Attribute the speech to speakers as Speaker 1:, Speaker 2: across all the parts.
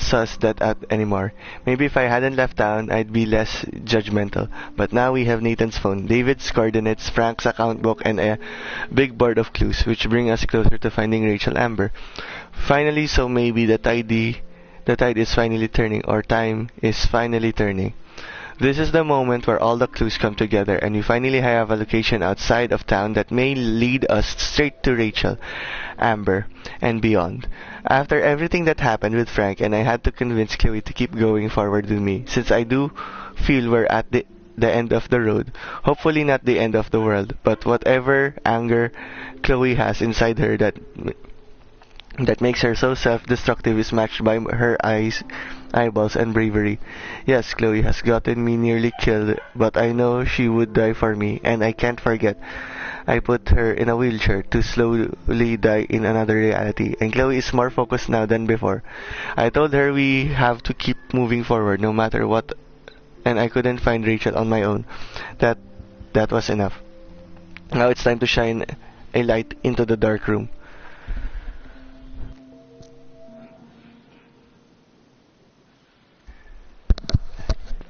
Speaker 1: suss that out anymore. Maybe if I hadn't left town, I'd be less judgmental. But now we have Nathan's phone, David's coordinates, Frank's account book, and a big board of clues, which bring us closer to finding Rachel Amber. Finally, so maybe the tide is finally turning, or time is finally turning. This is the moment where all the clues come together and we finally have a location outside of town that may lead us straight to Rachel, Amber, and beyond. After everything that happened with Frank, and I had to convince Chloe to keep going forward with me, since I do feel we're at the end of the road. Hopefully not the end of the world, but whatever anger Chloe has inside her that makes her so self-destructive is matched by her eyeballs, and bravery. Yes, Chloe has gotten me nearly killed, but I know she would die for me, and I can't forget. I put her in a wheelchair to slowly die in another reality, and Chloe is more focused now than before. I told her we have to keep moving forward no matter what, and I couldn't find Rachel on my own. That was enough. Now it's time to shine a light into the dark room.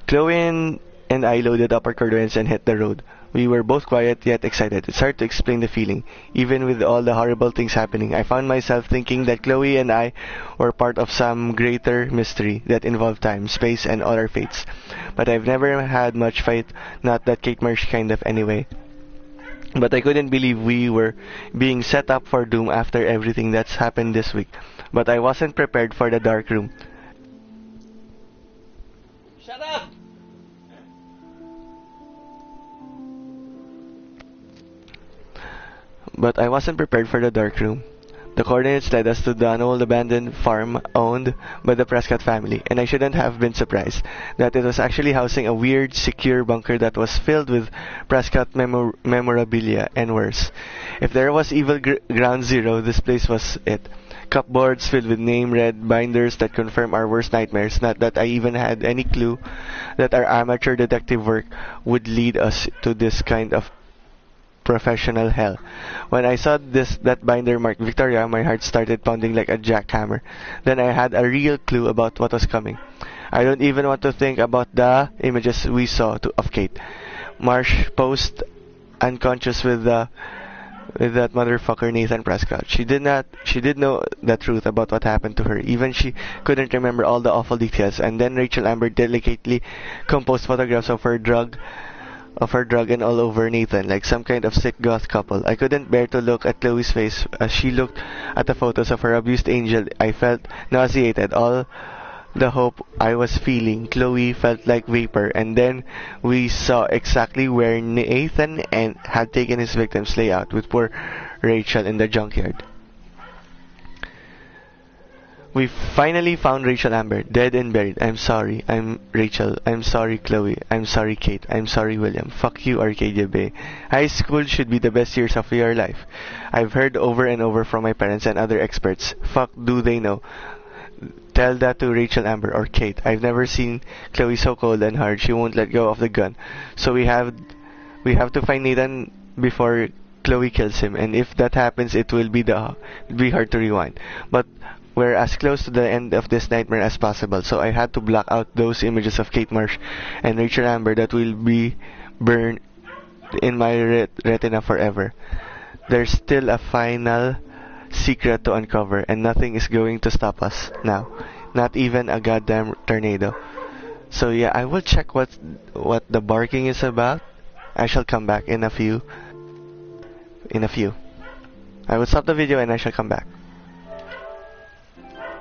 Speaker 1: Chloe and I loaded up our cordons and hit the road. We were both quiet yet excited. It's hard to explain the feeling. Even with all the horrible things happening, I found myself thinking that Chloe and I were part of some greater mystery that involved time, space, and all our fates. But I've never had much fight, not that Kate Marsh kind of anyway. But I couldn't believe we were being set up for doom after everything that's happened this week. But I wasn't prepared for the dark room.
Speaker 2: Shut up!
Speaker 1: But I wasn't prepared for the dark room. The coordinates led us to the old abandoned farm owned by the Prescott family, and I shouldn't have been surprised that it was actually housing a weird, secure bunker that was filled with Prescott memorabilia and worse. If there was evil ground zero, this place was it. Cupboards filled with name-read binders that confirm our worst nightmares, not that I even had any clue that our amateur detective work would lead us to this kind of professional hell. When I saw that binder marked Victoria, my heart started pounding like a jackhammer. Then I had a real clue about what was coming. I don't even want to think about the images we saw of Kate Marsh post unconscious with that motherfucker Nathan Prescott. She did know the truth about what happened to her. Even she couldn't remember all the awful details. And then Rachel Amber delicately composed photographs of her drug and all over Nathan, like some kind of sick goth couple. I couldn't bear to look at Chloe's face as she looked at the photos of her abused angel. I felt nauseated. All the hope I was feeling, Chloe felt like vapor. And then we saw exactly where Nathan had taken his victim's layout, with poor Rachel in the junkyard. We finally found Rachel Amber, dead and buried. I'm sorry. I'm Rachel. I'm sorry, Chloe. I'm sorry, Kate. I'm sorry, William. Fuck you, Arcadia Bay. High school should be the best years of your life. I've heard over and over from my parents and other experts. Fuck do they know. Tell that to Rachel Amber or Kate. I've never seen Chloe so cold and hard. She won't let go of the gun. So we have to find Nathan before Chloe kills him. And if that happens, it will be hard to rewind. But we're as close to the end of this nightmare as possible, so I had to block out those images of Kate Marsh and Rachel Amber that will be burned in my retina forever. There's still a final secret to uncover, and nothing is going to stop us now. Not even a goddamn tornado. So yeah, I will check what the barking is about. I shall come back in a few. I will stop the video and I shall come back.